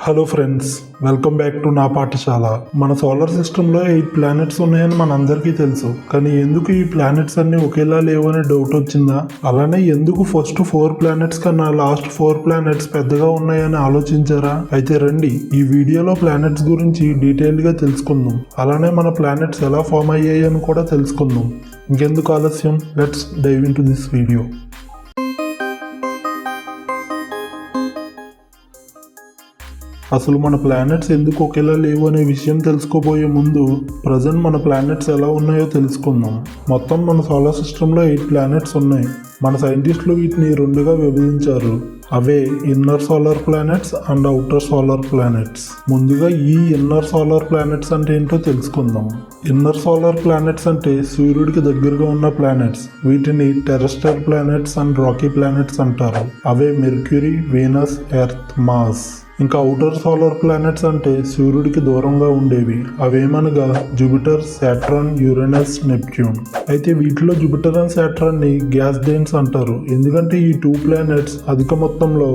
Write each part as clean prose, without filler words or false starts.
Hello friends, welcome back to నా పాఠశాల. మన సోలార్ సిస్టంలో 8 ప్లానెట్స్ ఉన్నాయని మనందరికీ తెలుసు. కానీ ఎందుకు ఈ ప్లానెట్స్ అన్ని ఒకేలా లేవు అనే డౌట్ వచ్చిందా? అలానే ఎందుకు ఫస్ట్ 4 ప్లానెట్స్ కన్నా లాస్ట్ 4 ప్లానెట్స్ పెద్దగా ఉన్నాయని ఆలోచించారా? అయితే రండి, ఈ వీడియోలో ప్లానెట్స్ గురించి డీటెయిల్ గా తెలుసుకుందాం. అలానే మన ప్లానెట్స్ ఎలా ఫామ్ అయ్యాయని కూడా తెలుసుకుందాం. ఇంకెందుకు ఆలస్యం, let's dive into this video. అసలు మన ప్లానెట్స్ ఎందుకు ఒకేలా లేవు అనే విషయం తెలుసుకోబోయే ముందు ప్రజెంట్ మన ప్లానెట్స్ ఎలా ఉన్నాయో తెలుసుకుందాం. మొత్తం మన సోలార్ సిస్టంలో 8 ప్లానెట్స్ ఉన్నాయి. మన సైంటిస్టులు వీటిని 2గా విభజించారు. అవే inner solar planets and outer solar planets. ముందుగా ఈ ఇన్నర్ సోలార్ ప్లానెట్స్ అంటే ఏంటో తెలుసుకుందాం. ఇన్నర్ సోలార్ ప్లానెట్స్ అంటే సూర్యుడికి దగ్గరగా ఉన్న ప్లానెట్స్. వీటిని terrestrial planets and Rocky planets అంటారు. అవే మెర్క్యూరీ, వీనస్, ఎర్త్, మార్స్. ఇంకా అవుటర్ సోలార్ ప్లానెట్స్ అంటే సూర్యుడికి దూరంగా ఉండేవి. అవేమనగా జూపిటర్, సాటర్న్, యురేనస్, నెప్ట్యూన్. అయితే వీటిలో జూపిటర్ అండ్ సాటర్న్ ని గ్యాస్ జైంట్స్ అంటారు. ఎందుకంటే ఈ 2 ప్లానెట్స్ అధిక మొత్తంలో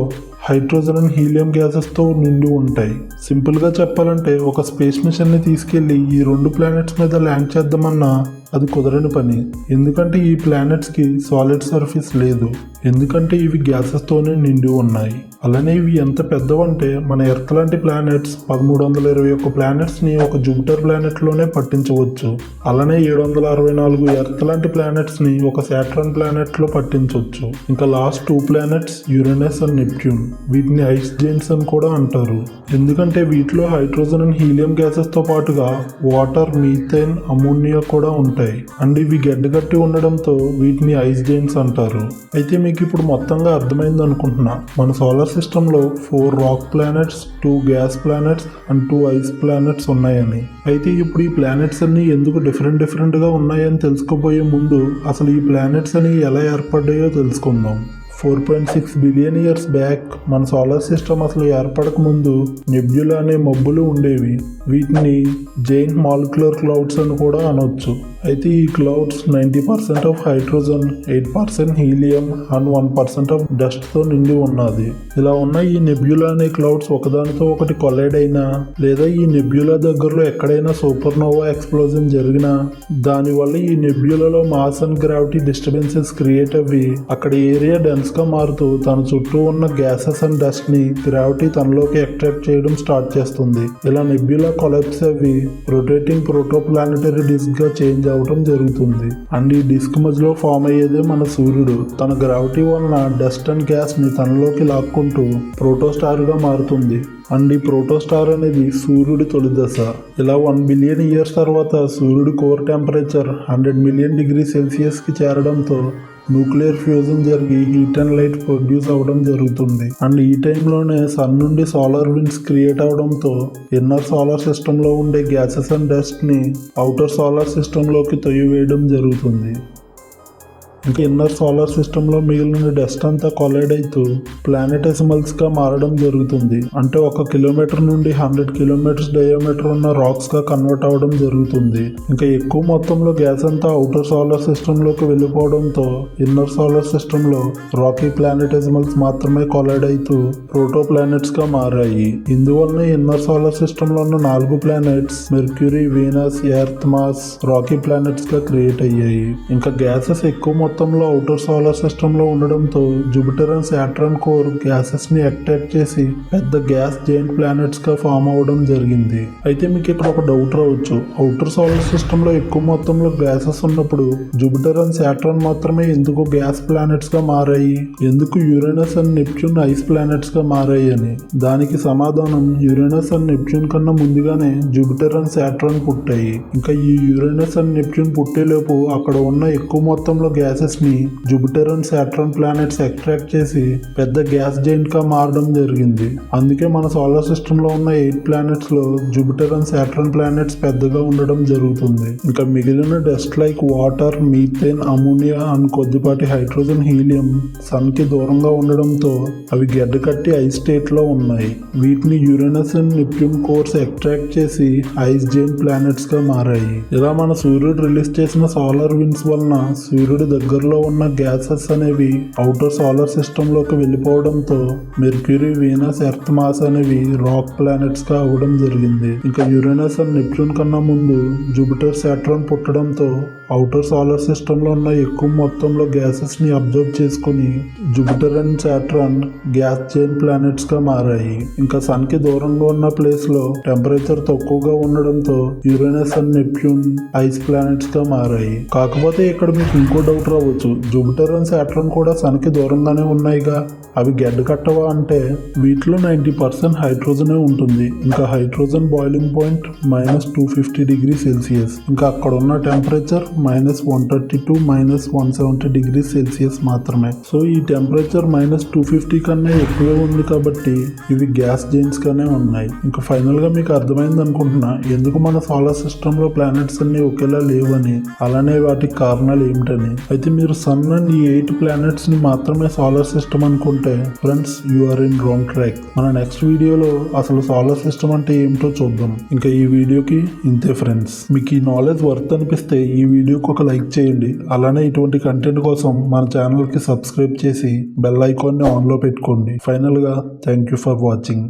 హైడ్రోజన్ అండ్ హీలియం గ్యాసెస్తో నిండి ఉంటాయి. సింపుల్గా చెప్పాలంటే ఒక స్పేస్ మిషన్ని తీసుకెళ్లి ఈ 2 ప్లానెట్స్ మీద ల్యాండ్ చేద్దామన్నా అది కుదరని పని. ఎందుకంటే ఈ ప్లానెట్స్కి సాలిడ్ సర్ఫేస్ లేదు. ఎందుకంటే ఇవి గ్యాసెస్తోనే నిండి ఉన్నాయి. అలానే ఇవి ఎంత పెద్దవంటే మన ఎర్త్ లాంటి ప్లానెట్స్ 1321 ప్లానెట్స్ని ఒక జూపిటర్ ప్లానెట్లోనే పట్టించవచ్చు. అలానే 764 ఎర్త్ లాంటి ప్లానెట్స్ని ఒక సాటర్న్ ప్లానెట్లో పట్టించవచ్చు. ఇంకా last 2 planets Uranus and Neptune. వీటిని ఐస్ జైంట్స్ అని కూడా అంటారు. ఎందుకంటే వీటిలో హైడ్రోజన్ అండ్ హీలియం గ్యాసెస్తో పాటుగా వాటర్, మీథేన్, అమోనియా కూడా ఉంటాయి. అండ్ ఇవి గడ్డగట్టి ఉండడంతో వీటిని ఐస్ జైంట్స్ అంటారు. అయితే మీకు ఇప్పుడు మొత్తంగా అర్థమైంది అనుకుంటున్నా. మన సోలార్ సిస్టంలో 4 rock planets, 2 gas planets and 2 ice planets ఉన్నాయని. అయితే ఇప్పుడు ఈ ప్లానెట్స్ అన్ని ఎందుకు డిఫరెంట్ గా ఉన్నాయని తెలుసుకోబోయే ముందు అసలు ఈ ప్లానెట్స్ అని ఎలా ఏర్పడ్డాయో తెలుసుకుందాం. 4.6 బిలియన్ ఇయర్స్ బ్యాక్ మన సోలార్ సిస్టమ్ అసలు ఏర్పడక ముందు నెబ్యులా అనే మబ్బులు ఉండేవి. వీటిని జైంట్ మాలిక్యులర్ క్లౌడ్స్ అని కూడా అనొచ్చు. అయితే ఈ clouds 90% of hydrogen, 8% helium and 1% of డస్ట్తో నిండి ఉన్నది. ఇలా ఉన్న ఈ నెబ్యులా అనే క్లౌడ్స్ ఒకదానితో ఒకటి కొలైడ్ అయినా లేదా ఈ నెబ్యులా దగ్గరలో ఎక్కడైనా సూపర్నోవా ఎక్స్ప్లోజన్ జరిగినా దానివల్ల ఈ నెబ్యులాలో mass and gravity disturbances create అవ్వి అక్కడ ఏరియా డెన్స్ గా మారుతూ తన చుట్టూ ఉన్న గ్యాసెస్ అండ్ డస్ట్ ని గ్రావిటీ తనలోకి అట్రాక్ట్ చేయడం స్టార్ట్ చేస్తుంది. ఇలా నెబ్యులా కొలాప్స్ అవి రొటేటింగ్ ప్రోటోప్లానెటరీ డిస్క్ గా చేంజ్ అవడం జరుగుతుంది. అండ్ ఈ డిస్క్ మధ్యలో ఫామ్ అయ్యేదే మన సూర్యుడు. తన గ్రావిటీ వలన డస్ట్ అండ్ గ్యాస్ ని తనలోకి లాక్కుంటూ ప్రోటోస్టార్ గా మారుతుంది. అండ్ ఈ ప్రోటోస్టార్ అనేది సూర్యుడి తొలి దశ. ఇలా 1 బిలియన్ ఇయర్స్ తర్వాత సూర్యుడి core temperature 100 million degree Celsius కి చేరడంతో న్యూక్లియర్ ఫ్యూజన్ జరిగి హీట్ అండ్ లైట్ ప్రొడ్యూస్ అవ్వడం జరుగుతుంది. అండ్ ఈ టైంలోనే సన్ నుండి సోలార్ విండ్స్ క్రియేట్ అవడంతో ఇన్నర్ సోలార్ సిస్టంలో ఉండే గ్యాసెస్ అండ్ డస్ట్ ని అవుటర్ సోలార్ సిస్టంలోకి తొయ్యివేయడం జరుగుతుంది. ఇంకా ఇన్నర్ సోలార్ సిస్టంలో మిగిలిన డస్ట్ అంతా కొలైడ్ అవుతూ ప్లానెటెసిమల్స్ గా మారడం జరుగుతుంది. అంటే 1 కిలోమీటర్ నుండి 100 కిలోమీటర్స్ డయామీటర్ ఉన్న రాక్స్ గా కన్వర్ట్ అవడం జరుగుతుంది. ఇంకా ఎక్కువ మొత్తంలో గ్యాస్ అంతా అవుటర్ సోలార్ సిస్టంలోకి వెళ్ళిపోవడంతో ఇన్నర్ సోలార్ సిస్టంలో రాకీ ప్లానెటెసిమల్స్ మాత్రమే కొలైడ్ అవుతూ ప్రోటో ప్లానెట్స్ గా మారాయి. ఇందువల్ల ఇన్నర్ సోలార్ సిస్టంలో ఉన్న 4 planets Mercury, Venus, Earth, Mars rocky planets గా క్రియేట్ అయ్యాయి. ఇంకా గ్యాసెస్ ఎక్కువ మొత్తంలో అవుటర్ సోలార్ సిస్టమ్ లో ఉండడంతో Jupiter and Saturn core gases ని అట్రాక్ట్ చేసి పెద్ద గ్యాస్ జైంట్ ప్లానెట్స్ గా ఫామ్ అవడం జరిగింది. అయితే మీకు ఇక్కడ ఒక డౌట్ రావచ్చు. అవుటర్ సోలార్ సిస్టమ్ లో ఎక్కువ మొత్తంలో గ్యాసెస్ ఉన్నప్పుడు జూపిటర్ అండ్ సాటర్న్ మాత్రమే ఎందుకు గ్యాస్ ప్లానెట్స్ గా మారాయి, ఎందుకు Uranus and Neptune ice planets గా మారాయి అని? దానికి సమాధానం యురేనస్ అండ్ నెప్ట్యూన్ కన్నా ముందుగానే జూపిటర్ అండ్ సాటర్న్ పుట్టాయి. ఇంకా ఈ యురేనస్ అండ్ నెప్ట్యూన్ పుట్టేలోపు అక్కడ ఉన్న ఎక్కువ మొత్తంలో గ్యాస్ ని Jupiter and Saturn planets attract చేసి పెద్ద గ్యాస్ జైంట్ గా మారడం జరిగింది. అందుకే మన సోలార్ సిస్టమ్ లో ఉన్న 8 ప్లానెట్స్ లో జూపిటర్ అండ్ సాటర్న్ ప్లానెట్స్ పెద్దగా ఉండడం జరుగుతుంది. ఇంకా మిగిలిన dust like water, methane, ammonia and కొద్దిపాటి హైడ్రోజన్, హీలియం సన్ కి దూరంగా ఉండడంతో అవి గడ్డ కట్టి ఐస్ స్టేట్ లో ఉన్నాయి. వీటిని Uranus and Neptune course attract చేసి ఐస్ జైంట్ ప్లానెట్స్ గా మారాయి. ఇలా మన సూర్యుడు రిలీజ్ చేసిన సోలార్ విండ్స్ వలన సూర్యుడి దగ్గర దగ్గరలో ఉన్న గ్యాసెస్ అనేవి అవుటర్ సోలార్ సిస్టమ్ లోకి వెళ్ళిపోవడంతో మెర్క్యూరీ, వీనస్, ఎర్త్, మాస్ అనేవి రాక్ ప్లానెట్స్ గా అవ్వడం జరిగింది. ఇంకా యురేనస్ అండ్ నెప్ట్యూన్ కన్నా ముందు జూపిటర్, సాటర్న్ పుట్టడంతో అవుటర్ సోలార్ సిస్టమ్ లో ఉన్న ఎక్కువ మొత్తంలో గ్యాసెస్ ని అబ్జర్వ్ చేసుకుని Jupiter and Saturn gas giant planets గా మారాయి. ఇంకా సన్ కి దూరంగా ఉన్న ప్లేస్ లో టెంపరేచర్ తక్కువగా ఉండడంతో Uranus and Neptune ice planets గా మారాయి. కాకపోతే ఇక్కడ మీకు ఇంకో డౌట్ రావచ్చు, జూపిటర్ అండ్ సాటర్న్ కూడా సన్ కి దూరంగానే ఉన్నాయిగా, అవి గడ్డ కట్టవా అంటే వీటిలో 90% హైడ్రోజనే ఉంటుంది. ఇంకా hydrogen boiling point -250 degree Celsius. ఇంకా అక్కడ ఉన్న టెంపరేచర్ -130 to -170 డిగ్రీ సెల్సియస్ మాత్రమే. సో ఈ టెంపరేచర్ -250 కన్నా ఎక్కువే ఉంది కాబట్టి ఇవి గ్యాస్ జైంట్స్ గానే ఉన్నాయి. ఇంకా ఫైనల్ గా మీకు అర్థమైంది అనుకుంటున్నా ఎందుకు మన సోలార్ సిస్టమ్ లో ప్లానెట్స్ అన్ని ఒకేలా లేవని, అలానే వాటికి కారణాలు ఏమిటని. అయితే మీరు సన్ అండ్ ఈ 8 ప్లానెట్స్ ని మాత్రమే సోలార్ సిస్టమ్ అనుకుంటే friends, you are in wrong track. మన నెక్స్ట్ వీడియోలో అసలు సోలార్ సిస్టమ్ అంటే ఏమిటో చూద్దాం. ఇంకా ఈ వీడియోకి ఇంతే ఫ్రెండ్స్. మీకు ఈ నాలెడ్జ్ వర్త్ అనిపిస్తే ఈ వీడియోకి ఒక లైక్ చేయండి. అలానే ఇటువంటి కంటెంట్ కోసం మన ఛానల్కి సబ్స్క్రైబ్ చేసి బెల్ ఐకాన్ని ఆన్లో పెట్టుకోండి. ఫైనల్గా థ్యాంక్ యూ ఫర్ వాచింగ్.